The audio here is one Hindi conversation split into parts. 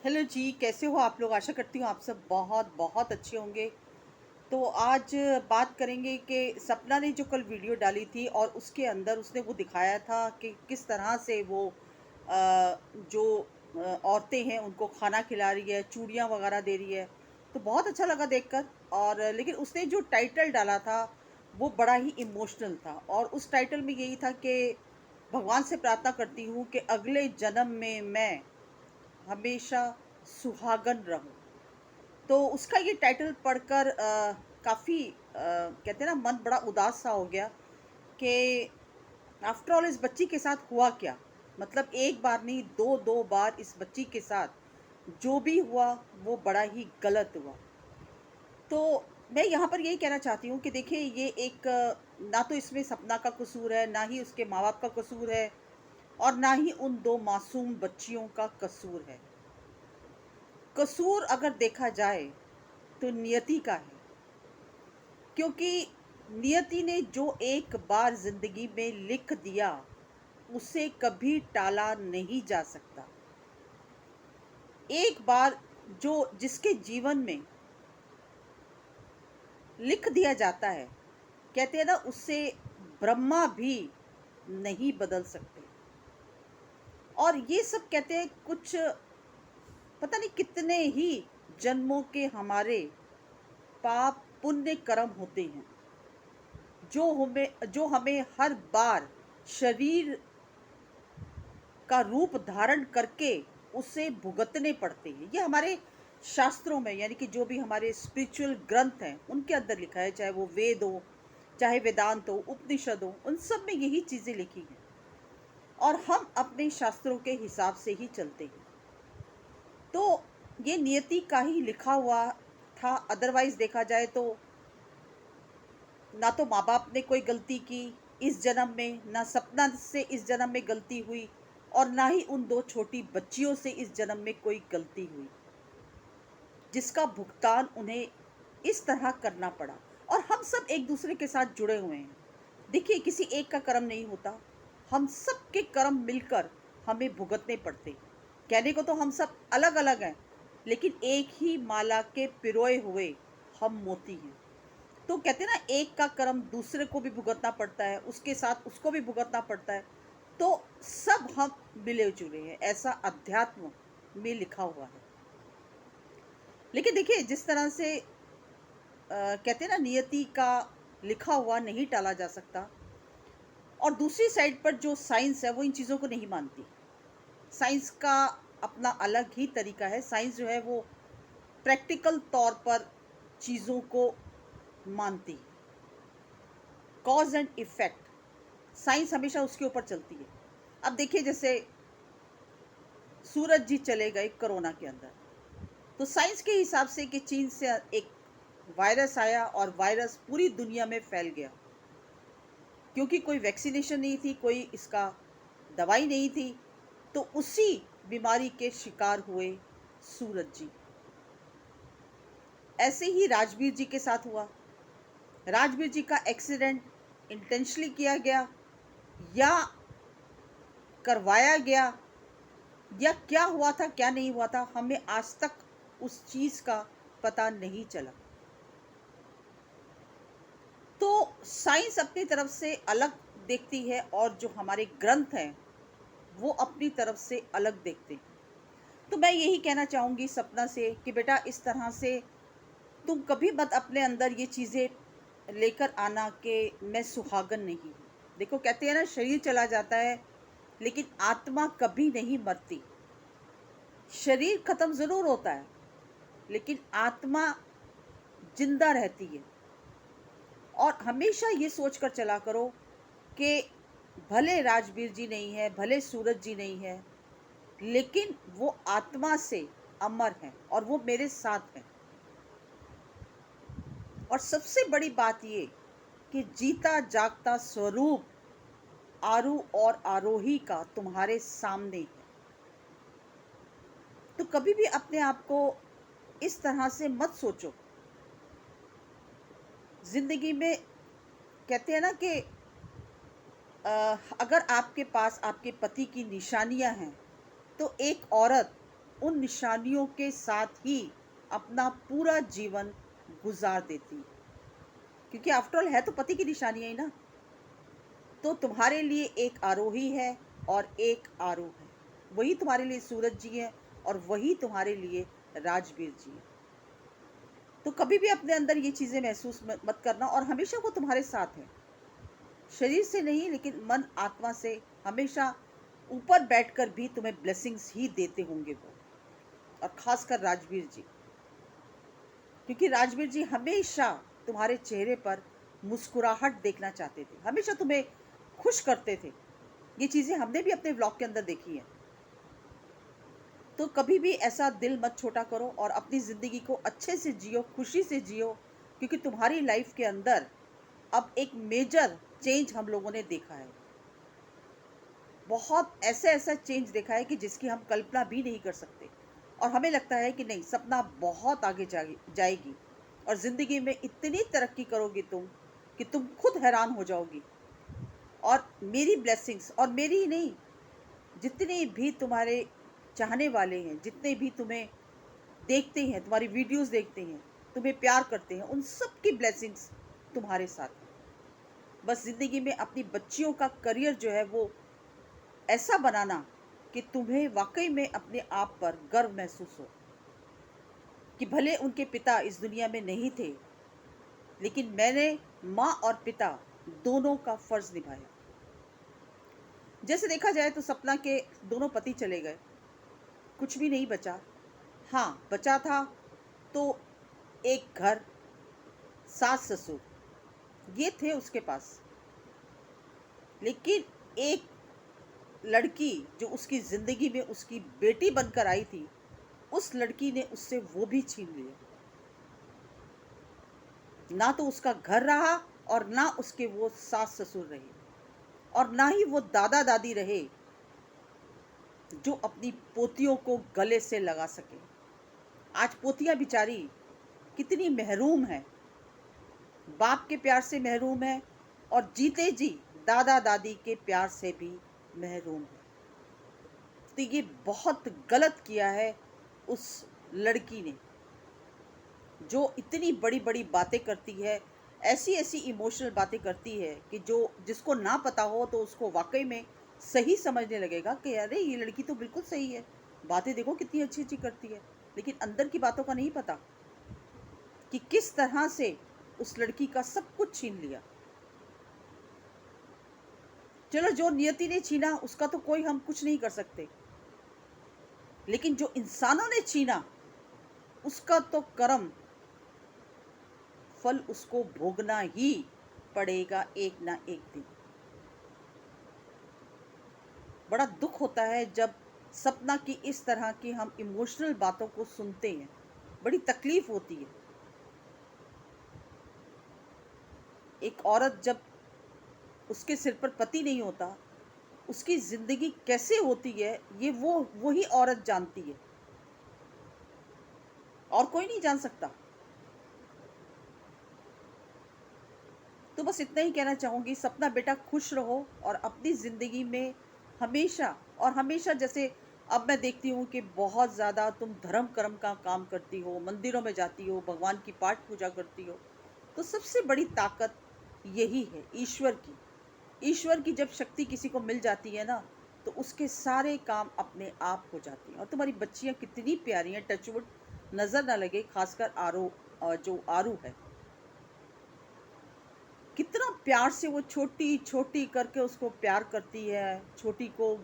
हेलो जी, कैसे हो आप लोग? आशा करती हूँ आप सब बहुत बहुत अच्छे होंगे। तो आज बात करेंगे कि सपना ने जो कल वीडियो डाली थी और उसके अंदर उसने वो दिखाया था कि किस तरह से वो जो औरतें हैं उनको खाना खिला रही है, चूड़ियाँ वगैरह दे रही है। तो बहुत अच्छा लगा देखकर। और लेकिन उसने जो टाइटल डाला था वो बड़ा ही इमोशनल था और उस टाइटल में यही था कि भगवान से प्रार्थना करती हूँ कि अगले जन्म में मैं हमेशा सुहागन रहूं। तो उसका ये टाइटल पढ़कर काफ़ी कहते हैं ना, मन बड़ा उदास सा हो गया कि आफ्टर ऑल इस बच्ची के साथ हुआ क्या। मतलब एक बार नहीं, दो दो बार इस बच्ची के साथ जो भी हुआ वो बड़ा ही गलत हुआ। तो मैं यहाँ पर यही कहना चाहती हूँ कि देखिए, ये एक ना तो इसमें सपना का कसूर है, ना ही उसके माँ बाप का कसूर है, और ना ही उन दो मासूम बच्चियों का कसूर है। कसूर अगर देखा जाए तो नियति का है, क्योंकि नियति ने जो एक बार जिंदगी में लिख दिया उसे कभी टाला नहीं जा सकता। एक बार जो जिसके जीवन में लिख दिया जाता है, कहते हैं ना, उससे ब्रह्मा भी नहीं बदल सकते। और ये सब कहते हैं कुछ पता नहीं कितने ही जन्मों के हमारे पाप पुण्य कर्म होते हैं जो हमें हर बार शरीर का रूप धारण करके उसे भुगतने पड़ते हैं। ये हमारे शास्त्रों में, यानी कि जो भी हमारे स्पिरिचुअल ग्रंथ हैं उनके अंदर लिखा है, चाहे वो वेद हो, चाहे वेदांत हो, उपनिषद हो, उन सब में यही चीज़ें लिखी हैं। और हम अपने शास्त्रों के हिसाब से ही चलते हैं। तो ये नियति का ही लिखा हुआ था। अदरवाइज देखा जाए तो ना तो माँ बाप ने कोई गलती की इस जन्म में, ना सपना से इस जन्म में गलती हुई, और ना ही उन दो छोटी बच्चियों से इस जन्म में कोई गलती हुई जिसका भुगतान उन्हें इस तरह करना पड़ा। और हम सब एक दूसरे के साथ जुड़े हुए हैं। देखिए, किसी एक का कर्म नहीं होता, हम सब के कर्म मिलकर हमें भुगतने पड़ते हैं। कहने को तो हम सब अलग अलग हैं, लेकिन एक ही माला के पिरोए हुए हम मोती हैं। तो कहते हैं ना, एक का कर्म दूसरे को भी भुगतना पड़ता है, उसके साथ उसको भी भुगतना पड़ता है। तो सब हम मिले जुले हैं, ऐसा अध्यात्म में लिखा हुआ है। लेकिन देखिए, जिस तरह से कहते हैं ना, नियति का लिखा हुआ नहीं टाला जा सकता, और दूसरी साइड पर जो साइंस है वो इन चीज़ों को नहीं मानती। साइंस का अपना अलग ही तरीका है। साइंस जो है वो प्रैक्टिकल तौर पर चीज़ों को मानती है। कॉज एंड इफेक्ट, साइंस हमेशा उसके ऊपर चलती है। अब देखिए, जैसे सूरज जी चले गए कोरोना के अंदर, तो साइंस के हिसाब से कि चीन से एक वायरस आया और वायरस पूरी दुनिया में फैल गया, क्योंकि कोई वैक्सीनेशन नहीं थी, कोई इसका दवाई नहीं थी। तो उसी बीमारी के शिकार हुए सूरज जी। ऐसे ही राजवीर जी के साथ हुआ। राजवीर जी का एक्सीडेंट इंटेंशनली किया गया या करवाया गया, या क्या हुआ था क्या नहीं हुआ था, हमें आज तक उस चीज का पता नहीं चला। तो साइंस अपनी तरफ से अलग देखती है, और जो हमारे ग्रंथ हैं वो अपनी तरफ से अलग देखते हैं। तो मैं यही कहना चाहूंगी सपना से कि बेटा, इस तरह से तुम कभी मत अपने अंदर ये चीजें लेकर आना कि मैं सुहागन नहीं हूं। देखो, कहते हैं ना, शरीर चला जाता है लेकिन आत्मा कभी नहीं मरती। शरीर खत्म जरूर होता है, लेकिन आत्मा जिंदा रहती है। और हमेशा ये सोचकर चला करो कि भले राजवीर जी नहीं है, भले सूरज जी नहीं है, लेकिन वो आत्मा से अमर है और वो मेरे साथ है। और सबसे बड़ी बात ये कि जीता जागता स्वरूप आरू और आरोही का तुम्हारे सामने है। तो कभी भी अपने आप को इस तरह से मत सोचो। जिंदगी में कहते हैं ना कि अगर आपके पास आपके पति की निशानियां हैं, तो एक औरत उन निशानियों के साथ ही अपना पूरा जीवन गुजार देती, क्योंकि आफ्टर ऑल है तो पति की निशानियां ही ना। तो तुम्हारे लिए एक आरोही है और एक आरोह है, वही तुम्हारे लिए सूरज जी है और वही तुम्हारे लिए राजवीर जी है। तो कभी भी अपने अंदर ये चीजें महसूस मत करना, और हमेशा वो तुम्हारे साथ है, शरीर से नहीं लेकिन मन आत्मा से। हमेशा ऊपर बैठकर भी तुम्हें ब्लेसिंग्स ही देते होंगे वो, और खासकर राजवीर जी, क्योंकि राजवीर जी हमेशा तुम्हारे चेहरे पर मुस्कुराहट देखना चाहते थे, हमेशा तुम्हें खुश करते थे। ये चीजें हमने भी अपने व्लॉग के अंदर देखी है। तो कभी भी ऐसा दिल मत छोटा करो और अपनी जिंदगी को अच्छे से जियो, खुशी से जियो, क्योंकि तुम्हारी लाइफ के अंदर अब एक मेजर चेंज हम लोगों ने देखा है। बहुत ऐसा ऐसा चेंज देखा है कि जिसकी हम कल्पना भी नहीं कर सकते, और हमें लगता है कि नहीं, सपना बहुत आगे जाएगी और जिंदगी में इतनी तरक्की करोगी तुम कि तुम खुद हैरान हो जाओगी। और मेरी ब्लेसिंग्स, और मेरी ही नहीं, जितने भी तुम्हारे चाहने वाले हैं, जितने भी तुम्हें देखते हैं, तुम्हारी वीडियोस देखते हैं, तुम्हें प्यार करते हैं, उन सब की ब्लेसिंग्स तुम्हारे साथ है। बस जिंदगी में अपनी बच्चियों का करियर जो है वो ऐसा बनाना कि तुम्हें वाकई में अपने आप पर गर्व महसूस हो, कि भले उनके पिता इस दुनिया में नहीं थे, लेकिन मैंने माँ और पिता दोनों का फर्ज निभाया। जैसे देखा जाए तो सपना के दोनों पति चले गए, कुछ भी नहीं बचा। हाँ, बचा था तो एक घर, सास ससुर, ये थे उसके पास। लेकिन एक लड़की जो उसकी जिंदगी में उसकी बेटी बनकर आई थी, उस लड़की ने उससे वो भी छीन लिया। ना तो उसका घर रहा, और ना उसके वो सास ससुर रहे, और ना ही वो दादा दादी रहे जो अपनी पोतियों को गले से लगा सके। आज पोतियां बिचारी कितनी महरूम है, बाप के प्यार से महरूम है, और जीते जी दादा दादी के प्यार से भी महरूम है। तो ये बहुत गलत किया है उस लड़की ने, जो इतनी बड़ी बड़ी बातें करती है, ऐसी ऐसी इमोशनल बातें करती है कि जो जिसको ना पता हो तो उसको वाकई में सही समझने लगेगा कि अरे ये लड़की तो बिल्कुल सही है, बातें देखो कितनी अच्छी अच्छी करती है, लेकिन अंदर की बातों का नहीं पता कि किस तरह से उस लड़की का सब कुछ छीन लिया। चलो, जो नियति ने छीना उसका तो कोई हम कुछ नहीं कर सकते, लेकिन जो इंसानों ने छीना उसका तो कर्म फल उसको भोगना ही पड़ेगा एक ना एक दिन। बड़ा दुख होता है जब सपना की इस तरह की हम इमोशनल बातों को सुनते हैं, बड़ी तकलीफ होती है। एक औरत जब उसके सिर पर पति नहीं होता, उसकी जिंदगी कैसे होती है ये वो वही औरत जानती है, और कोई नहीं जान सकता। तो बस इतना ही कहना चाहूंगी, सपना बेटा खुश रहो और अपनी जिंदगी में हमेशा और हमेशा, जैसे अब मैं देखती हूँ कि बहुत ज़्यादा तुम धर्म कर्म का काम करती हो, मंदिरों में जाती हो, भगवान की पाठ पूजा करती हो, तो सबसे बड़ी ताकत यही है, ईश्वर की। ईश्वर की जब शक्ति किसी को मिल जाती है ना, तो उसके सारे काम अपने आप हो जाते हैं। और तुम्हारी बच्चियाँ कितनी प्यारी हैं, टचवुड नज़र ना लगे, खासकर आरू, जो आरू है, कितना प्यार से वो छोटी छोटी करके उसको प्यार करती है, छोटी को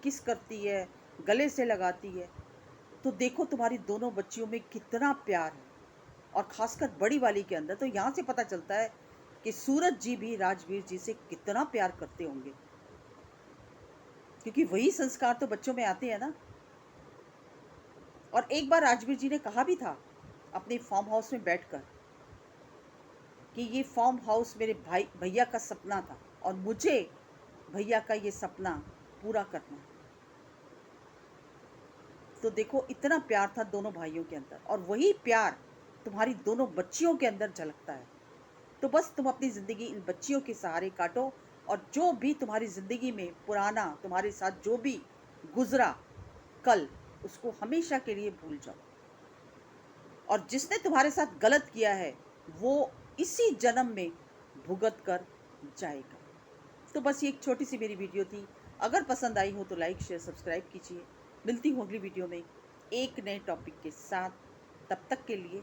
किस करती है, गले से लगाती है। तो देखो तुम्हारी दोनों बच्चियों में कितना प्यार है, और खासकर बड़ी वाली के अंदर तो यहाँ से पता चलता है कि सूरज जी भी राजवीर जी से कितना प्यार करते होंगे, क्योंकि वही संस्कार तो बच्चों में आते हैं ना। और एक बार राजवीर जी ने कहा भी था अपने फार्म हाउस में बैठकर कि ये फार्म हाउस मेरे भाई भैया का सपना था, और मुझे भैया का ये सपना पूरा करना है। तो देखो इतना प्यार था दोनों भाइयों के अंदर, और वही प्यार तुम्हारी दोनों बच्चियों के अंदर झलकता है। तो बस तुम अपनी ज़िंदगी इन बच्चियों के सहारे काटो, और जो भी तुम्हारी ज़िंदगी में पुराना तुम्हारे साथ जो भी गुजरा कल, उसको हमेशा के लिए भूल जाओ। और जिसने तुम्हारे साथ गलत किया है वो इसी जन्म में भुगत कर जाएगा। तो बस ये एक छोटी सी मेरी वीडियो थी। अगर पसंद आई हो तो लाइक शेयर सब्सक्राइब कीजिए। मिलती हूँ अगली वीडियो में एक नए टॉपिक के साथ। तब तक के लिए